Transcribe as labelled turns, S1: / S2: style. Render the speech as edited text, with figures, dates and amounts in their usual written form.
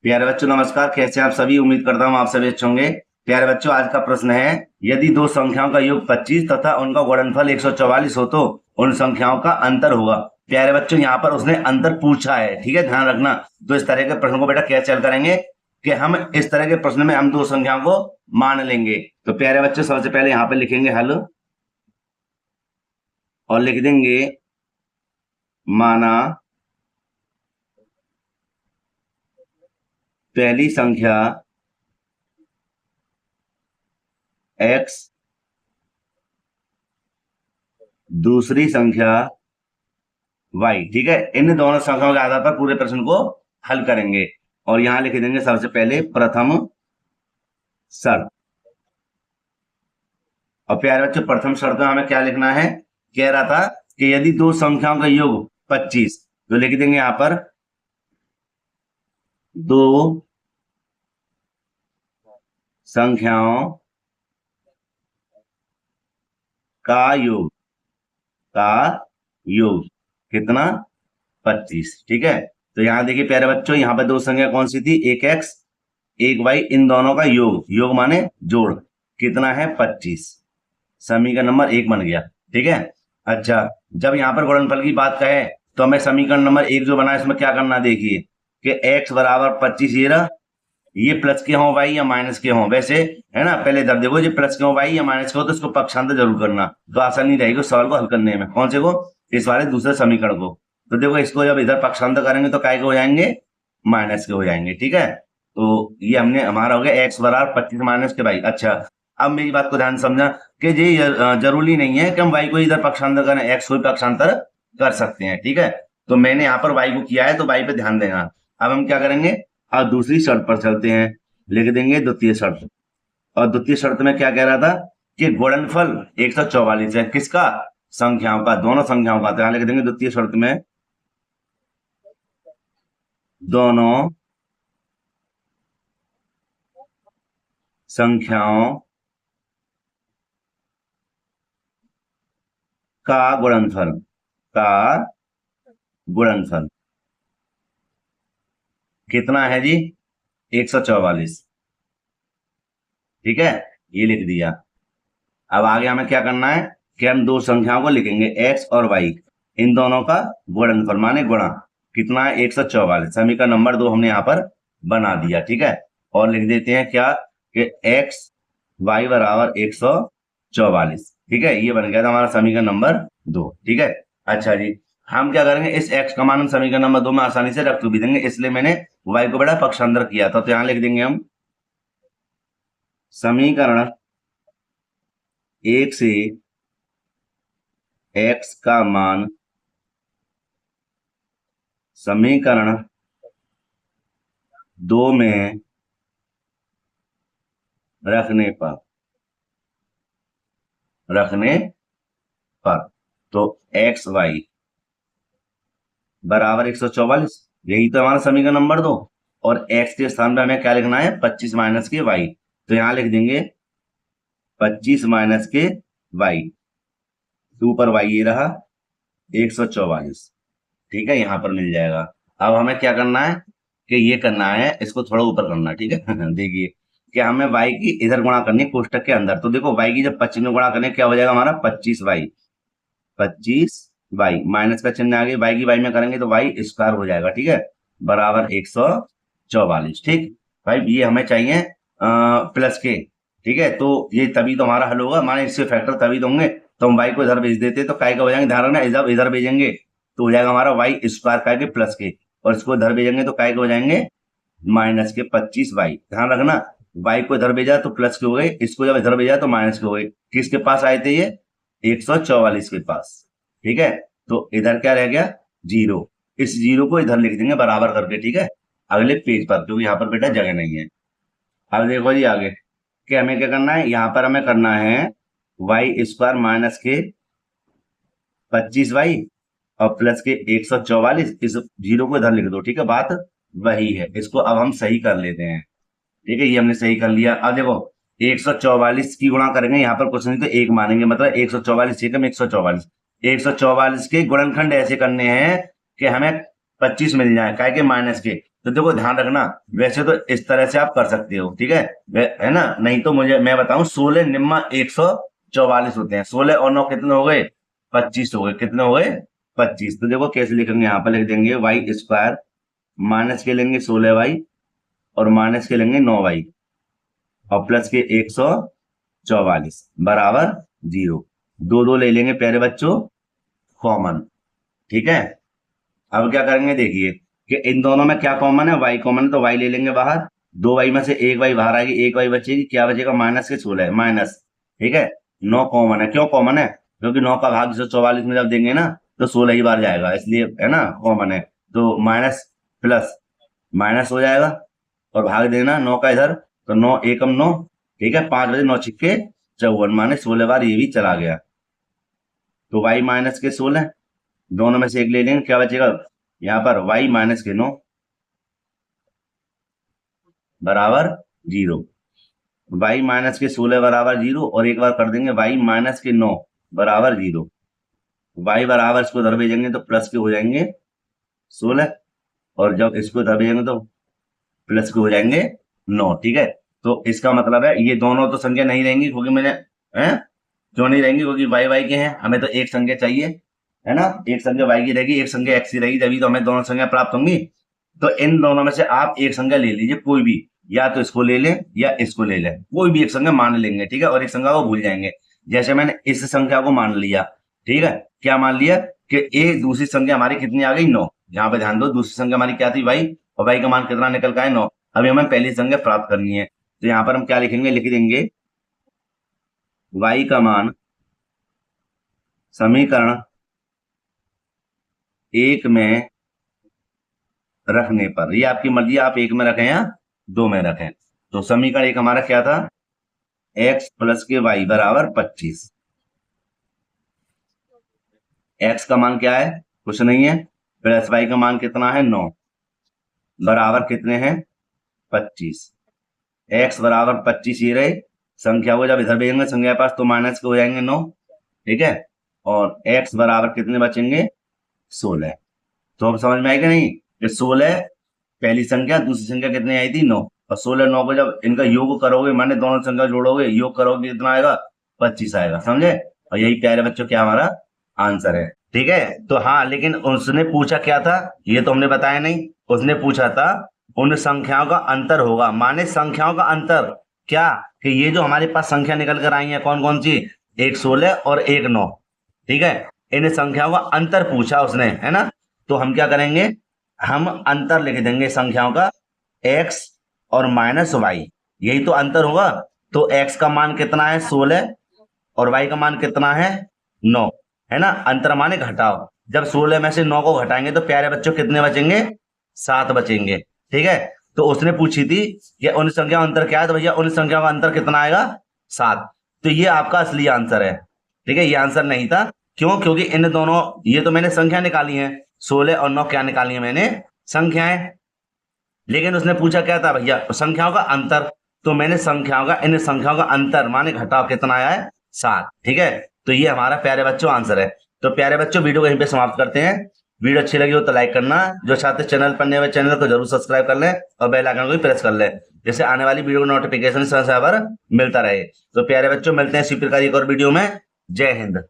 S1: प्यारे बच्चों नमस्कार। कैसे आप सभी? उम्मीद करता हूँ आप सभी अच्छे होंगे। प्यारे बच्चों, आज का प्रश्न है, यदि दो संख्याओं का योग 25 तथा उनका गुणनफल 144 हो तो उन संख्याओं का अंतर होगा। प्यारे बच्चों, यहाँ पर उसने अंतर पूछा है, ठीक है, ध्यान रखना। तो इस तरह के प्रश्न को बेटा कैसे हल करेंगे कि हम इस तरह के प्रश्न में हम दो संख्याओं को मान लेंगे। तो प्यारे बच्चों, सबसे पहले यहाँ पे लिखेंगे हल और लिख देंगे माना पहली संख्या x, दूसरी संख्या y, ठीक है। इन दोनों संख्याओं के आधार पर पूरे प्रश्न को हल करेंगे और यहां लिख देंगे सबसे पहले प्रथम शर्त। और प्यारे बच्चों, प्रथम शर्त में हमें क्या लिखना है? कह रहा था कि यदि दो संख्याओं का योग 25, तो लिख देंगे यहां पर दो संख्याओं का योग कितना? 25, ठीक है। तो यहां देखिए प्यारे बच्चों, यहां पर दो संख्या कौन सी थी? एक x एक y, इन दोनों का योग माने जोड़ कितना है? 25। समीकरण नंबर 1 बन गया, ठीक है। अच्छा, जब यहाँ पर गुणनफल की बात कहे तो हमें समीकरण नंबर 1 जो बना है इसमें क्या करना, देखिए कि x बराबर 25 ये प्लस के हों y या माइनस के हों, वैसे है ना। पहले इधर देखो, जो प्लस के हों y या माइनस के हो तो इसको पक्षांतर जरूर करना, तो आसानी रहेगी सवाल को हल करने में। कौन से को? इस वाले दूसरे समीकरण को। तो देखो, इसको जब इधर पक्षांतर करेंगे तो काय के हो जाएंगे? माइनस के हो जाएंगे, ठीक है। तो ये हमने हमारा हो गया x बराबर 25 माइनस के y। अच्छा, अब मेरी बात को ध्यान समझा कि ये जरूरी नहीं है कि हम y को इधर पक्षांतर करें, x को भी पक्षांतर कर सकते हैं, ठीक है। तो मैंने यहाँ पर y को किया है तो y पे ध्यान देना। अब हम क्या करेंगे? अब दूसरी शर्त पर चलते हैं, लिख देंगे द्वितीय शर्त। और द्वितीय शर्त में क्या कह रहा था कि गुणनफल 144 है, किसका? संख्याओं का, दोनों संख्याओं का। तो यहां लिख देंगे द्वितीय शर्त में दोनों संख्याओं का गुणनफल कितना है जी? 144, ठीक है, ये लिख दिया। अब आगे हमें क्या करना है कि हम दो संख्याओं को लिखेंगे x और y, इन दोनों का गुणनफल माने गुणा कितना है? 144। समीकरण नंबर 2 हमने यहाँ पर बना दिया, ठीक है। और लिख देते हैं क्या कि x y बराबर 144, ठीक है। ये बन गया था हमारा समीकरण नंबर 2, ठीक है। अच्छा जी, हम क्या करेंगे, इस x का मान हम समीकरण नंबर 2 में आसानी से रख भी देंगे, इसलिए मैंने y को बड़ा पक्षांतर किया था। तो यहाँ लिख देंगे हम समीकरण 1 से x का मान समीकरण 2 में रखने पर तो x y बराबर 144, यही तो हमारा समीकरण नंबर 2। और x के स्थान पे हमें क्या लिखना है? 25 माइनस के y। तो यहां लिख देंगे 25 माइनस के y, ऊपर y ये रहा 144, ठीक है, यहां पर मिल जाएगा। अब हमें क्या करना है कि ये करना है, इसको थोड़ा ऊपर करना, ठीक है। देखिए कि हमें y की इधर गुणा करनी है कोष्टक के अंदर। तो देखो, y की जब 25 में गुणा करने क्या हो जाएगा हमारा? 25y माइनस का चिन्ह आगे y की y में करेंगे तो y स्क्वायर हो जाएगा, ठीक है, बराबर 144, ठीक भाई। ये हमें चाहिए प्लस के, ठीक है। तो ये तभी तो हमारा हल होगा, माने इससे फैक्टर तभी तो होंगे। तो हम y को इधर भेज देते तो काय का हो जाएंगे? ध्यान रखना, इधर भेजेंगे तो हो जाएगा हमारा y स्क्वायर का के प्लस के, और इसको इधर भेजेंगे तो काय के हो जाएंगे? माइनस के 25y। ध्यान रखना, y को इधर भेजा तो प्लस के हो गए, इसको जब इधर भेजा तो माइनस के हो गए। किसके पास आए थे ये? 144 के पास, ठीक है। तो इधर क्या रह गया? 0। इस 0 को इधर लिख देंगे बराबर करके, ठीक है, अगले पेज पर, क्योंकि यहाँ पर बेटा जगह नहीं है। अब देखो जी आगे कि हमें क्या करना है, यहाँ पर हमें करना है y स्क्वायर माइनस के 25y और प्लस के 144, इस 0 को इधर लिख दो, ठीक है, बात वही है। इसको अब हम सही कर लेते हैं, ठीक है, ये हमने सही कर लिया। अब देखो 144 की गुणा करेंगे, यहाँ पर कुछ नहीं तो 1 मानेंगे, मतलब 144 एकम 144 के गुणनखंड ऐसे करने हैं कि हमें 25 मिल जाए, काय के? माइनस के। तो देखो ध्यान रखना, वैसे तो इस तरह से आप कर सकते हो, ठीक है ना, नहीं तो मुझे मैं बताऊं 16 निम्मा 144 होते हैं, 16 और 9 कितने हो गए, 25 हो गए, कितने हो गए, 25। तो देखो कैसे लिखेंगे, यहाँ पर लिख देंगे वाई स्क्वायर माइनस के लेंगे 16y और माइनस के लेंगे 9y और प्लस के 144 बराबर 0। दो दो ले लेंगे प्यारे बच्चों कॉमन, ठीक है। अब क्या करेंगे देखिए कि इन दोनों में क्या कॉमन है, वाई कॉमन है, तो वाई ले लेंगे बाहर, 2y में से एक वाई बाहर आएगी, एक वाई बचेगी, क्या बचेगा, माइनस के 16 माइनस, ठीक है। 9 कॉमन है, क्यों कॉमन है, क्योंकि 9 का भाग 144 में जब देंगे ना तो 16 ही बार जाएगा, इसलिए है ना कॉमन है। तो माइनस प्लस माइनस हो जाएगा और भाग देना 9 का इधर, तो 9 एकम 9, ठीक है, 5 बजे 9 छिक्के 54 माने 16 बार ये भी चला गया। तो y माइनस के 16 दोनों में से एक ले लेंगे, क्या बचेगा यहाँ पर y माइनस के 9 बराबर 0। y माइनस के 16 बराबर 0 और एक बार कर देंगे y माइनस के 9 बराबर 0। y बराबर इसको इधर भेजेंगे तो प्लस के हो जाएंगे 16 और जब इसको इधर भेजेंगे तो प्लस के हो जाएंगे 9, ठीक है। तो इसका मतलब है ये दोनों तो संख्या नहीं रहेंगी, क्योंकि मैंने क्यों नहीं रहेंगी, क्योंकि वाई वाई के हैं, हमें तो एक संख्या चाहिए, है ना, एक संख्या वाई की रहेगी, एक संख्या एक्स की रहेगी, तभी तो हमें दोनों संख्या प्राप्त होंगी। तो इन दोनों में से आप एक संख्या ले लीजिए कोई भी, या तो इसको ले लें या इसको ले लें, कोई भी एक संख्या मान लेंगे, ठीक है, और एक संख्या को भूल जाएंगे। जैसे मैंने इस संख्या को मान लिया, ठीक है, क्या मान लिया कि एक दूसरी संख्या हमारी कितनी आ गई 9, यहाँ पे ध्यान दो, दूसरी संख्या हमारी क्या थी वाई, और वाई का मान कितना निकल का है 9। अभी हमें पहली संख्या प्राप्त करनी है, तो यहाँ पर हम क्या लिखेंगे, लिख देंगे y का मान समीकरण 1 में रखने पर, ये आपकी मर्जी, आप 1 में रखें या 2 में रखें। तो समीकरण 1 हमारा क्या था, x प्लस के y बराबर 25। x का मान क्या है, कुछ नहीं है, प्लस y का मान कितना है 9 बराबर कितने हैं 25। x बराबर 25 ये रहे, संख्या को जब इधर भेजेंगे संख्या के पास तो माइनस के हो जाएंगे 9, ठीक है, और x बराबर कितने बचेंगे 16। तो अब समझ में आएगा नहीं कि 16 पहली संख्या, दूसरी संख्या कितनी आई थी 9, और 16 9 को जब इनका योग करोगे, माने दोनों संख्या जोड़ोगे, योग करोगे कितना आएगा 25 आएगा, समझे। और यही प्यारे बच्चों क्या हमारा आंसर है, ठीक है। तो हाँ, लेकिन उसने पूछा क्या था ये तो हमने बताया नहीं, उसने पूछा था उन संख्याओं का अंतर होगा, माने संख्याओं का अंतर क्या, कि ये जो हमारे पास संख्या निकल कर आई है कौन कौन सी, एक 16 और एक 9, ठीक है, इन संख्याओं का अंतर पूछा उसने, है ना। तो हम क्या करेंगे, हम अंतर लिख देंगे संख्याओं का, x और माइनस वाई, यही तो अंतर होगा। तो x का मान कितना है 16 और y का मान कितना है 9, है ना, अंतर माने घटाओ, जब 16 में से 9 को घटाएंगे तो प्यारे बच्चों कितने बचेंगे 7 बचेंगे, ठीक है। तो उसने पूछी थी कि उन संख्या अंतर क्या है, तो भैया उन संख्या का अंतर कितना आएगा 7। तो ये आपका असली आंसर है, ठीक है, ये आंसर नहीं था, क्यों, क्योंकि इन दोनों, ये तो मैंने संख्या निकाली है 16 और 9, क्या निकाली है मैंने संख्याएं, लेकिन उसने पूछा क्या था भैया संख्याओं का अंतर, तो मैंने संख्याओं का, इन संख्याओं का अंतर माने घटाव कितना आया है 7, ठीक है। तो ये हमारा प्यारे बच्चों आंसर है। तो प्यारे बच्चों वीडियो को यहीं पे समाप्त करते हैं, वीडियो अच्छी लगी हो तो लाइक करना, जो छात्र चैनल पर नए हुए चैनल को जरूर सब्सक्राइब कर लें और बेल आइकन को भी प्रेस कर लें, जिससे आने वाली वीडियो का नोटिफिकेशन समय पर मिलता रहे। तो प्यारे बच्चों मिलते हैं इसी प्रकार एक और वीडियो में, जय हिंद।